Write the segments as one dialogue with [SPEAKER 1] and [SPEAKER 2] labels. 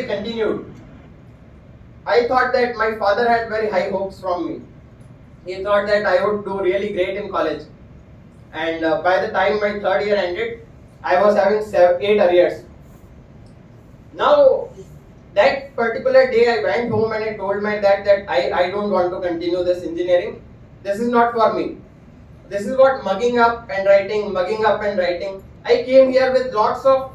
[SPEAKER 1] continued. I thought that my father had very high hopes from me. He thought that I would do really great in college. And by the time my third year ended, I was having 8 arrears. Now, that particular day I went home and I told my dad that I don't want to continue this engineering. This is not for me. This is what mugging up and writing. I came here with lots of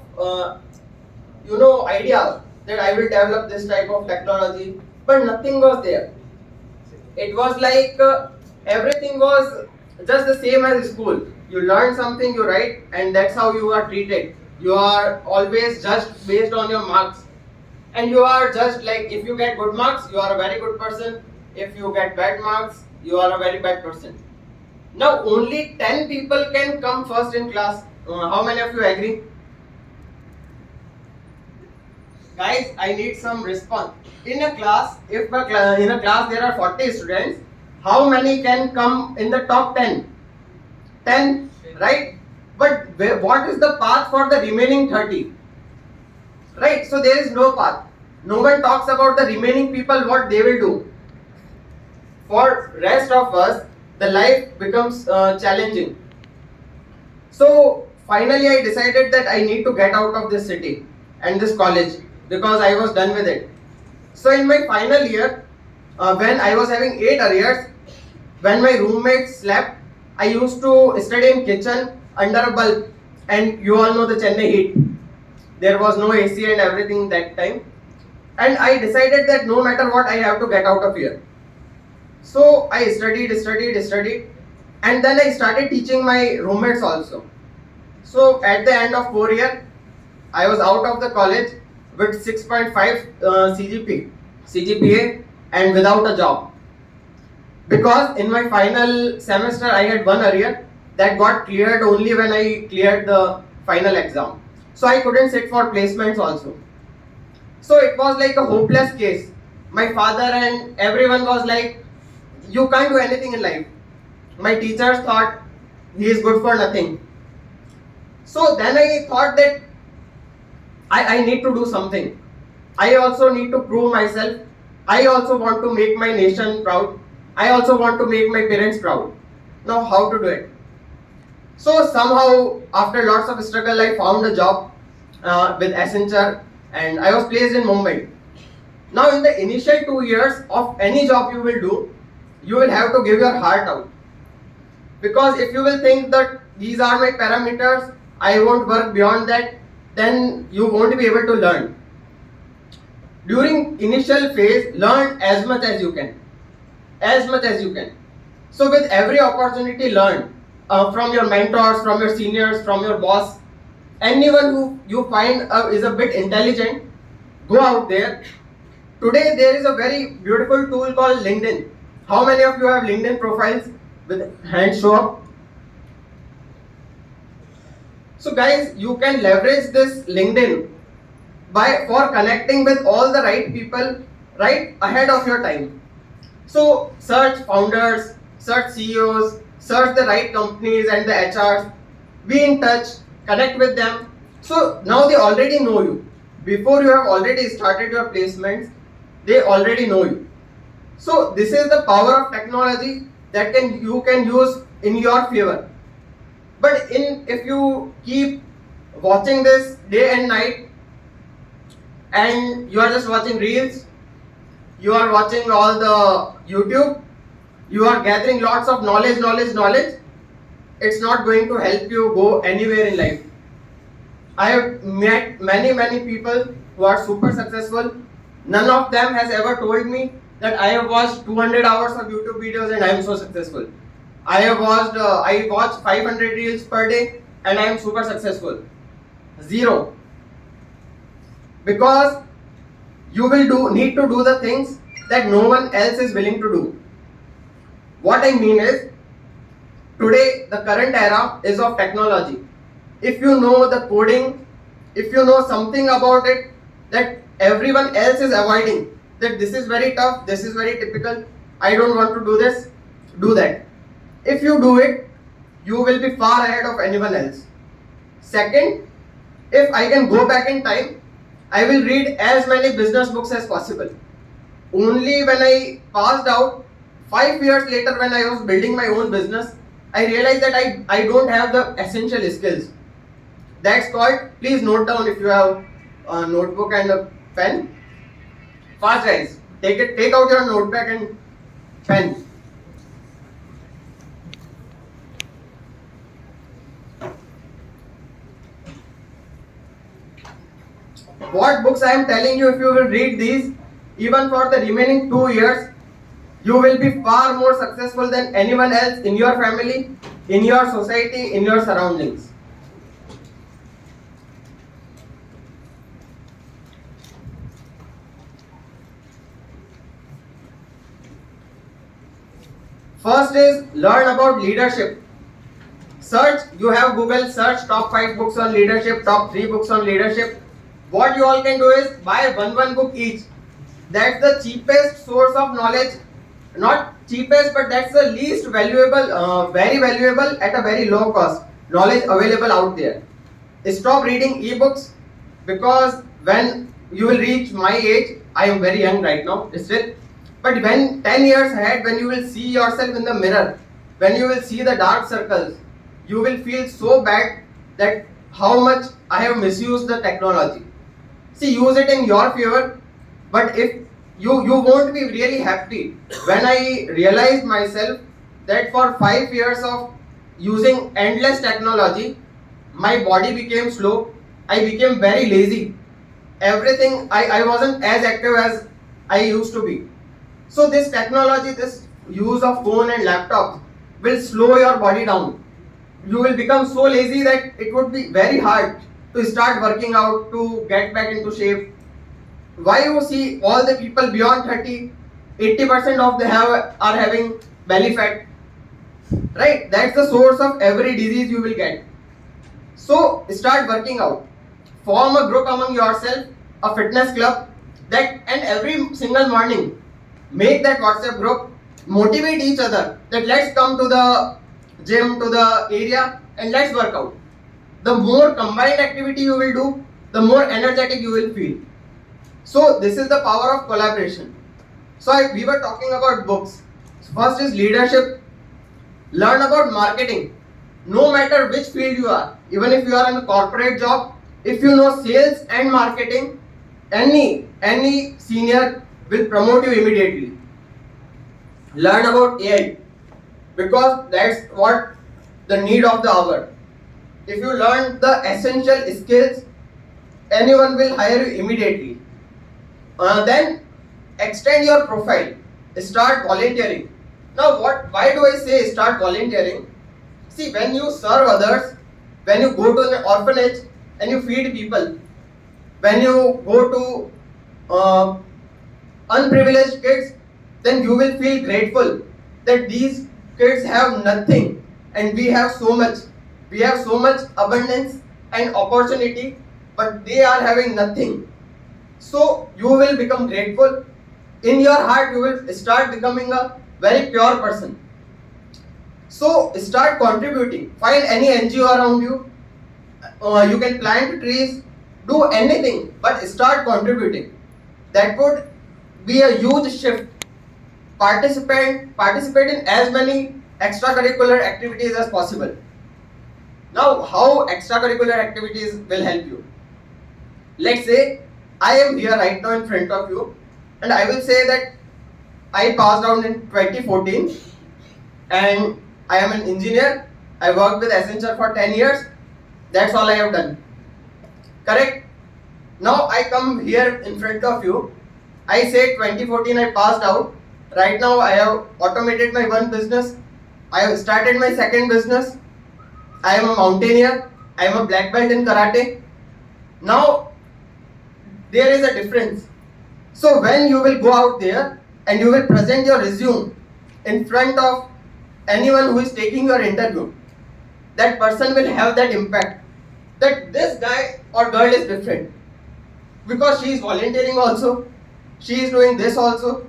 [SPEAKER 1] ideas that I will develop this type of technology, but nothing was there. It was like everything was just the same as school. You learn something, you write, and that's how you are treated. You are always judged based on your marks, and you are just like, if you get good marks, you are a very good person. If you get bad marks, you are a very bad person. Now only 10 people can come first in class. How many of you agree? Guys, I need some response. In a class, if in a class there are 40 students, how many can come in the top 10? 10, right? But what is the path for the remaining 30? Right? So there is no path. No one talks about the remaining people, what they will do. For rest of us, the life becomes challenging. So finally I decided that I need to get out of this city and this college, because I was done with it. So in my final year, when I was having 8 arrears, when my roommates slept, I used to study in kitchen under a bulb, and you all know the Chennai heat. There was no AC and everything that time, and I decided that no matter what, I have to get out of here. So I studied, and then I started teaching my roommates also. So at the end of 4 years, I was out of the college with 6.5 CGPA and without a job. Because in my final semester I had one arrear that got cleared only when I cleared the final exam. So I couldn't sit for placements also. So it was like a hopeless case. My father and everyone was like, you can't do anything in life. My teachers thought he is good for nothing. So then I thought that I need to do something. I also need to prove myself. I also want to make my nation proud. I also want to make my parents proud. Now how to do it? So somehow after lots of struggle I found a job with Accenture, and I was placed in Mumbai. Now in the initial 2 years of any job you will do, you will have to give your heart out. Because if you will think that these are my parameters, I won't work beyond that, then you won't be able to learn. During initial phase, learn as much as you can. So with every opportunity, learn from your mentors, from your seniors, from your boss. Anyone who you find is a bit intelligent, go out there. Today there is a very beautiful tool called LinkedIn. How many of you have LinkedIn profiles? With hand show up. So guys, you can leverage this LinkedIn for connecting with all the right people right ahead of your time. So search founders, search CEOs, search the right companies and the HRs, be in touch, connect with them. So now they already know you. Before you have already started your placements, they already know you. So this is the power of technology that you can use in your favor. But if you keep watching this day and night, and you are just watching reels, you are watching all the YouTube, you are gathering lots of knowledge, it's not going to help you go anywhere in life. I have met many people who are super successful. None of them has ever told me that I have watched 200 hours of YouTube videos and I am so successful. I watch 500 reels per day and I am super successful. Zero. Because you will need to do the things that no one else is willing to do. What I mean is, today the current era is of technology. If you know the coding, if you know something about it that everyone else is avoiding, that this is very tough, this is very typical, I don't want to do this, do that. If you do it, you will be far ahead of anyone else. Second, if I can go back in time, I will read as many business books as possible. Only when I passed out, 5 years later, when I was building my own business, I realized that I don't have the essential skills. That's called, please note down if you have a notebook and a pen. Fast guys, take out your notepad and pen. What books I am telling you, if you will read these, even for the remaining 2 years, you will be far more successful than anyone else in your family, in your society, in your surroundings. First is learn about leadership. Search, you have Google, search top 5 books on leadership, top 3 books on leadership. What you all can do is buy one book each. That's the cheapest source of knowledge. Not cheapest, but that's the least valuable, very valuable at a very low cost knowledge available out there. Stop reading ebooks, because when you will reach my age, I am very young right now still, but when 10 years ahead, when you will see yourself in the mirror, when you will see the dark circles, you will feel so bad that how much I have misused the technology. See, use it in your favor, but if you won't be really happy. When I realized myself that for 5 years of using endless technology, my body became slow, I became very lazy. Everything, I wasn't as active as I used to be. So this technology, this use of phone and laptops will slow your body down. You will become so lazy that it would be very hard to start working out, to get back into shape. Why you see all the people beyond 30, 80% of them are having belly fat, right? That's the source of every disease you will get. So start working out. Form a group among yourself, a fitness club, and every single morning make that WhatsApp group, motivate each other that let's come to the gym, to the area, and let's work out. The more combined activity you will do, the more energetic you will feel. So this is the power of collaboration. So we were talking about books. First is leadership. Learn about marketing. No matter which field you are, even if you are in a corporate job, if you know sales and marketing, any senior will promote you immediately. Learn about AI, because that's what the need of the hour. If you learn the essential skills, anyone will hire you immediately. Then extend your profile. Start volunteering. Now why do I say start volunteering? See, when you serve others, when you go to an orphanage and you feed people, when you go to unprivileged kids, then you will feel grateful that these kids have nothing and we have so much. We have so much abundance and opportunity, but they are having nothing. So you will become grateful. In your heart, you will start becoming a very pure person. So start contributing. Find any NGO around you. You can plant trees, do anything, but start contributing. That would be a huge shift. Participate in as many extracurricular activities as possible. Now, how extracurricular activities will help you? Let's say I am here right now in front of you, and I will say that I passed out in 2014 and I am an engineer. I worked with Accenture for 10 years. That's all I have done. Correct? Now I come here in front of you. I say 2014 I passed out. Right now I have automated my one business. I have started my second business. I am a mountaineer. I am a black belt in karate. Now there is a difference. So when you will go out there and you will present your resume in front of anyone who is taking your interview, that person will have that impact that this guy or girl is different, because she is volunteering also, she is doing this also.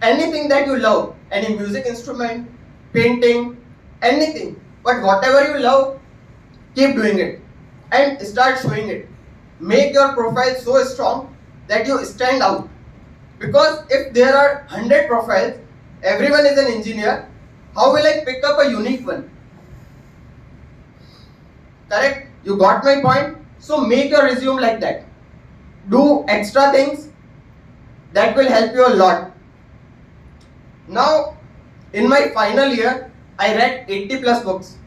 [SPEAKER 1] Anything that you love, any music instrument, painting, anything, but whatever you love, keep doing it and start showing it. make your profile so strong that you stand out. Because if there are 100 profiles, everyone is an engineer, how will I pick up a unique one? Correct? You got my point? So make your resume like that. Do extra things that will help you a lot. Now, in my final year, I read 80 plus books.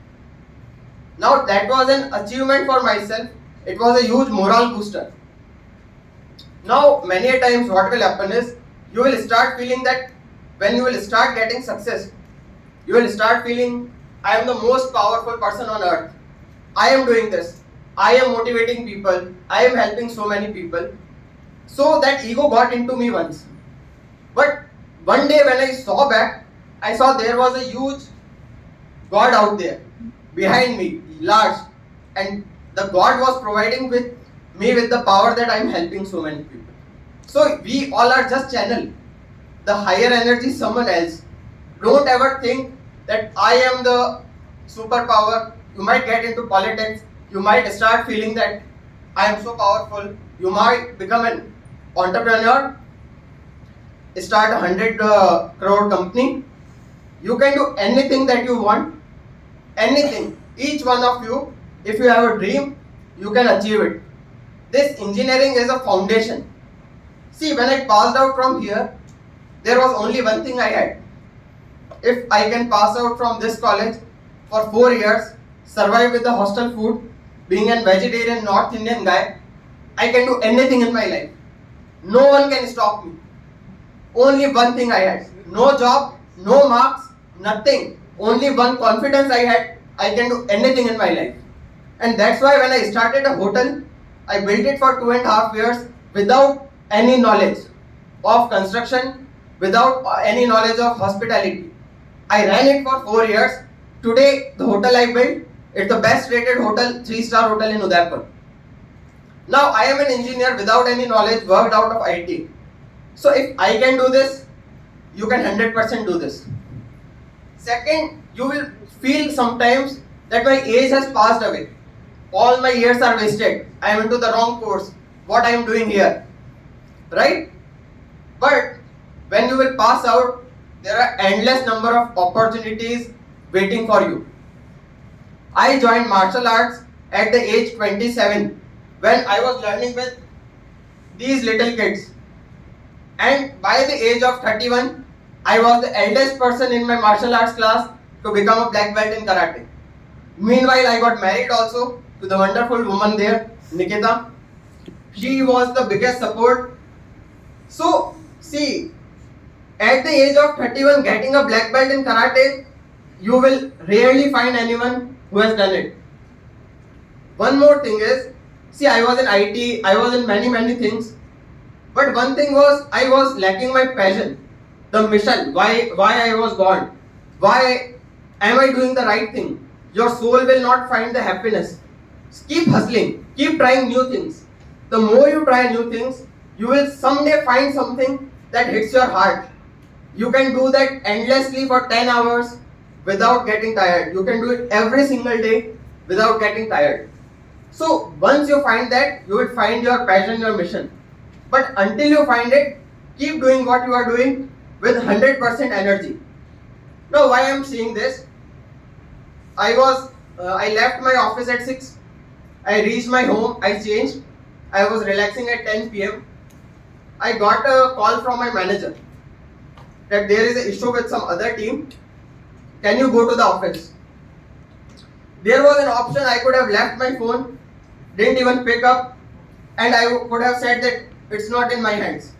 [SPEAKER 1] Now that was an achievement for myself. It was a huge moral booster. Now many a times what will happen is, you will start feeling that when you will start getting success, you will start feeling, I am the most powerful person on earth. I am doing this. I am motivating people. I am helping so many people. So that ego got into me once. But one day when I saw back, I saw there was a huge God out there behind me, large, and the God was providing with me with the power that I am helping so many people. So we all are just channel. The higher energy is someone else. Don't ever think that I am the superpower. You might get into politics. You might start feeling that I am so powerful. You might become an entrepreneur, start a 100 crore company. You can do anything that you want. Anything. Each one of you, if you have a dream, you can achieve it. This engineering is a foundation. See, when I passed out from here, there was only one thing I had. If I can pass out from this college for 4 years, survive with the hostel food, being a vegetarian North Indian guy, I can do anything in my life. No one can stop me. Only one thing I had. No job, no marks, nothing. Only one confidence I had. I can do anything in my life. And that's why when I started a hotel, I built it for 2.5 years without any knowledge of construction, without any knowledge of hospitality. I ran it for 4 years. Today, the hotel I built, it's the best rated hotel, 3-star hotel in Udaipur. Now, I am an engineer without any knowledge, worked out of IT. So, if I can do this, you can 100% do this. Second, you will feel sometimes that my age has passed away. All my years are wasted. I am into the wrong course. What I am doing here? Right? But when you will pass out, there are endless number of opportunities waiting for you. I joined martial arts at the age 27 when I was learning with these little kids. And by the age of 31, I was the eldest person in my martial arts class to become a black belt in karate. Meanwhile, I got married also to the wonderful woman there, Nikita. She was the biggest support. So, see, at the age of 31, getting a black belt in karate, you will rarely find anyone who has done it. One more thing is, see, I was in IT, I was in many things. But one thing was, I was lacking my passion, the mission, why I was born, why am I doing the right thing. Your soul will not find the happiness. Keep hustling, keep trying new things. The more you try new things, you will someday find something that hits your heart. You can do that endlessly for 10 hours without getting tired. You can do it every single day without getting tired. So once you find that, you will find your passion, your mission. But until you find it, keep doing what you are doing with 100% energy. Now why I am saying this? I left my office at 6. I reached my home, I changed. I was relaxing at 10 p.m. I got a call from my manager that there is an issue with some other team. Can you go to the office? There was an option, I could have left my phone, didn't even pick up, and I could have said that it's not in my hands.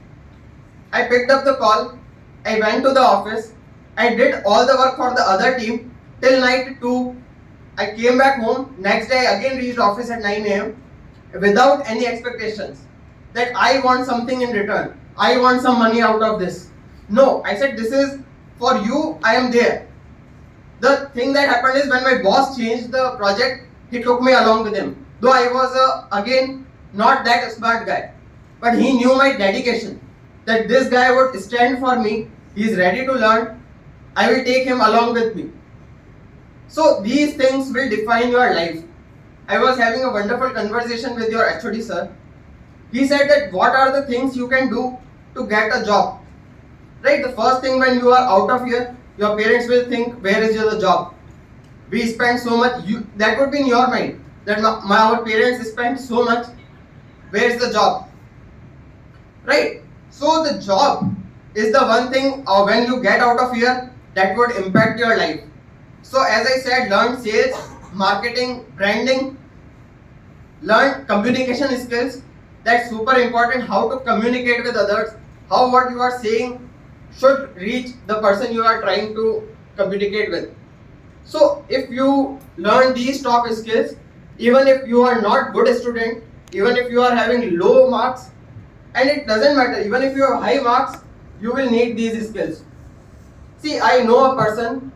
[SPEAKER 1] I picked up the call, I went to the office, I did all the work for the other team till night 2. I came back home, next day I again reached office at 9 a.m. without any expectations that I want something in return. I want some money out of this. No, I said this is for you, I am there. The thing that happened is when my boss changed the project, he took me along with him. Though I was again not that smart guy. But he knew my dedication. That this guy would stand for me. He is ready to learn. I will take him along with me. So these things will define your life. I was having a wonderful conversation with your HOD sir. He said that what are the things you can do to get a job. Right, the first thing when you are out of here, your parents will think, where is your job? We spend so much, that would be in your mind, that our parents spend so much, where is the job? Right, so the job is the one thing when you get out of here that would impact your life. So as I said, learn sales, marketing, branding, learn communication skills. That's super important, how to communicate with others, how what you are saying should reach the person you are trying to communicate with. So if you learn these top skills, even if you are not good student, even if you are having low marks, and it doesn't matter, even if you have high marks, you will need these skills. See, I know a person